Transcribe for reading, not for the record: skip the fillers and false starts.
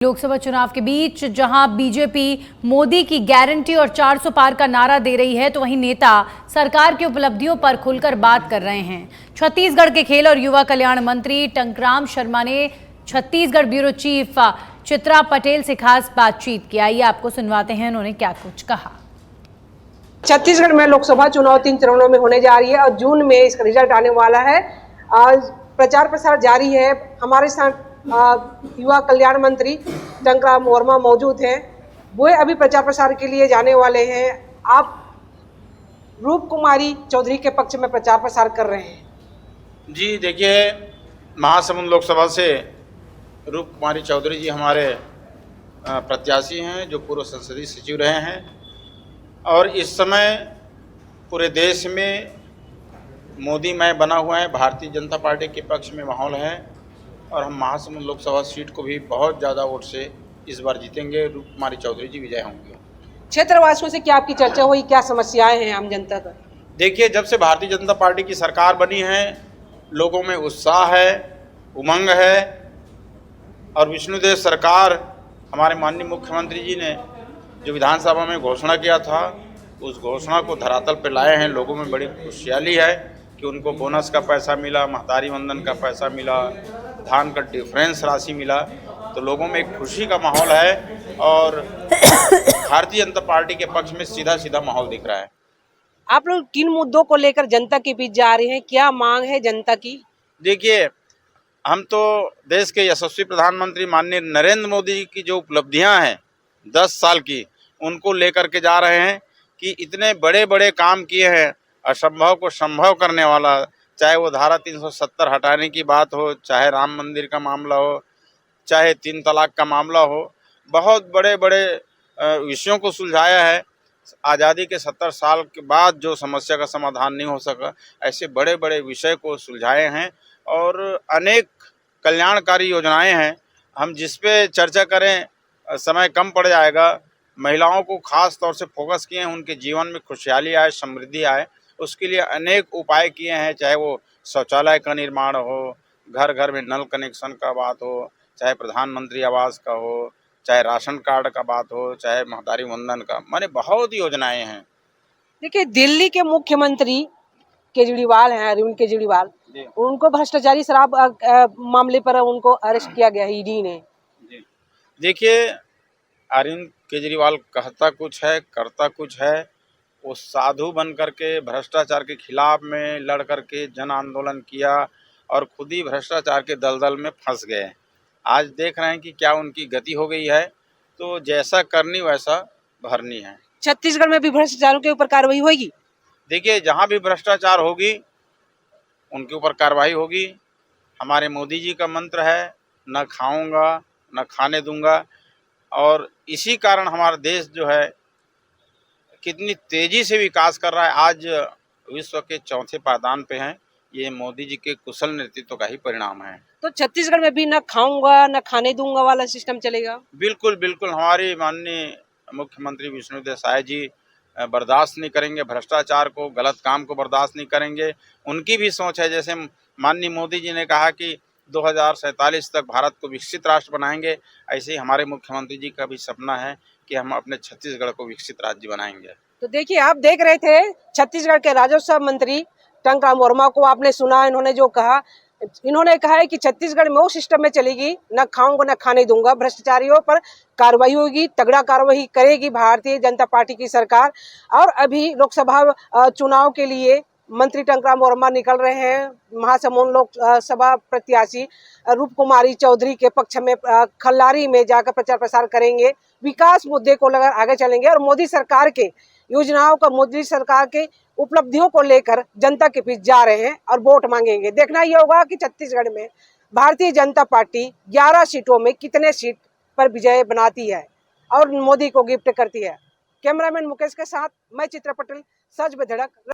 लोकसभा चुनाव के बीच जहां बीजेपी मोदी की गारंटी और 400 पार का नारा दे रही है, तो वहीं नेता सरकार की उपलब्धियों पर खुलकर बात कर रहे हैं। छत्तीसगढ़ के खेल और युवा कल्याण मंत्री टंकराम शर्मा ने छत्तीसगढ़ ब्यूरो चीफ चित्रा पटेल से खास बातचीत की। आइए आपको सुनवाते हैं उन्होंने क्या कुछ कहा। छत्तीसगढ़ में लोकसभा चुनाव 3 चरणों में होने जा रही है और जून में इसका रिजल्ट आने वाला है। आज प्रचार प्रसार जारी है। हमारे साथ युवा कल्याण मंत्री टंकराम वर्मा मौजूद हैं। वो अभी प्रचार प्रसार के लिए जाने वाले हैं। आप रूप कुमारी चौधरी के पक्ष में प्रचार प्रसार कर रहे हैं। जी देखिए, महासमुंद लोकसभा से रूप कुमारी चौधरी जी हमारे प्रत्याशी हैं, जो पूर्व संसदीय सचिव रहे हैं और इस समय पूरे देश में मोदीमय बना हुआ है। भारतीय जनता पार्टी के पक्ष में माहौल है और हम महासमुंद लोकसभा सीट को भी बहुत ज़्यादा वोट से इस बार जीतेंगे। रूप कुमारी चौधरी जी विजय होंगे। क्षेत्रवासियों से क्या आपकी चर्चा हुई, क्या समस्याएं हैं आम जनता का? देखिए, जब से भारतीय जनता पार्टी की सरकार बनी है, लोगों में उत्साह है, उमंग है और विष्णुदेव सरकार, हमारे माननीय मुख्यमंत्री जी ने जो विधानसभा में घोषणा किया था, उस घोषणा को धरातल पर लाए हैं। लोगों में बड़ी खुशहाली है कि उनको बोनस का पैसा मिला, महतारी वंदन का पैसा मिला, धान का डिफरेंस राशि मिला, तो लोगों में एक खुशी का माहौल है और भारतीय जनता पार्टी के पक्ष में सीधा सीधा माहौल दिख रहा है। आप लोग किन मुद्दों को लेकर जनता के बीच जा रहे हैं, क्या मांग है जनता की? देखिए, हम तो देश के यशस्वी प्रधानमंत्री माननीय नरेंद्र मोदी जी की जो उपलब्धियां हैं 10 साल की, उनको लेकर के जा रहे हैं कि इतने बड़े बड़े काम किए हैं, असंभव को संभव करने वाला, चाहे वो धारा 370 हटाने की बात हो, चाहे राम मंदिर का मामला हो, चाहे 3 तलाक का मामला हो, बहुत बड़े बड़े विषयों को सुलझाया है। आज़ादी के 70 साल के बाद जो समस्या का समाधान नहीं हो सका, ऐसे बड़े बड़े विषय को सुलझाए हैं और अनेक कल्याणकारी योजनाएं हैं। हम जिस पे चर्चा करें समय कम पड़ जाएगा। महिलाओं को खास तौर से फोकस किए हैं, उनके जीवन में खुशहाली आए, समृद्धि आए, उसके लिए अनेक उपाय किए हैं। चाहे वो शौचालय का निर्माण हो, घर घर में नल कनेक्शन का बात हो, चाहे प्रधानमंत्री आवास का हो, चाहे राशन कार्ड का बात हो, चाहे महतारी वंदन का, माने बहुत योजनाएं हैं। देखिए, दिल्ली के मुख्यमंत्री केजरीवाल हैं, अरविंद केजरीवाल, उनको भ्रष्टाचारी शराब मामले पर उनको अरेस्ट किया गया है ईडी ने। देखिए, अरविंद केजरीवाल कहता कुछ है, करता कुछ है। वो साधु बन करके भ्रष्टाचार के खिलाफ में लड़ करके जन आंदोलन किया और खुद ही भ्रष्टाचार के दलदल में फंस गए। आज देख रहे हैं कि क्या उनकी गति हो गई है। तो जैसा करनी वैसा भरनी है। छत्तीसगढ़ में भी भ्रष्टाचारों के ऊपर कार्रवाई होगी। देखिए, जहाँ भी भ्रष्टाचार होगी उनके ऊपर कार्रवाई होगी। हमारे मोदी जी का मंत्र है, न खाऊंगा न खाने दूंगा, और इसी कारण हमारा देश जो है कितनी तेजी से विकास कर रहा है। आज विश्व के 4थे पायदान पे हैं। ये मोदी जी के कुशल नेतृत्व का ही परिणाम है। तो छत्तीसगढ़ में भी न खाऊंगा न खाने दूंगा वाला सिस्टम चलेगा? बिल्कुल बिल्कुल, हमारी माननीय मुख्यमंत्री विष्णुदेव साय जी बर्दाश्त नहीं करेंगे भ्रष्टाचार को, गलत काम को बर्दाश्त नहीं करेंगे। उनकी भी सोच है, जैसे माननीय मोदी जी ने कहा कि 2047 तक भारत को विकसित राष्ट्र बनाएंगे, ऐसे ही हमारे मुख्यमंत्री जी का भी सपना है कि हम अपने छत्तीसगढ़ को विकसित राज्य बनाएंगे। तो देखिए, आप देख रहे थे छत्तीसगढ़ के राजस्व मंत्री टंकराम वर्मा को। आपने सुना इन्होंने जो कहा। इन्होंने कहा है कि छत्तीसगढ़ में वो सिस्टम में चलेगी, न खाऊंगा न खाने दूंगा, भ्रष्टाचारियों पर कार्रवाई होगी, तगड़ा कार्रवाई करेगी भारतीय जनता पार्टी की सरकार। और अभी लोकसभा चुनाव के लिए मंत्री टंकराम वर्मा निकल रहे हैं। महासमुंद लोकसभा प्रत्याशी रूप कुमारी चौधरी के पक्ष में खल्लारी में जाकर प्रचार प्रसार करेंगे। विकास मुद्दे को लेकर आगे चलेंगे और मोदी सरकार के योजनाओं का, मोदी सरकार के उपलब्धियों को लेकर जनता के बीच जा रहे हैं और वोट मांगेंगे। देखना यह होगा कि छत्तीसगढ़ में भारतीय जनता पार्टी 11 सीटों में कितने सीट पर विजय बनाती है और मोदी को गिफ्ट करती है। कैमरामैन मुकेश के साथ मैं चित्रा पटेल, सच में धड़क।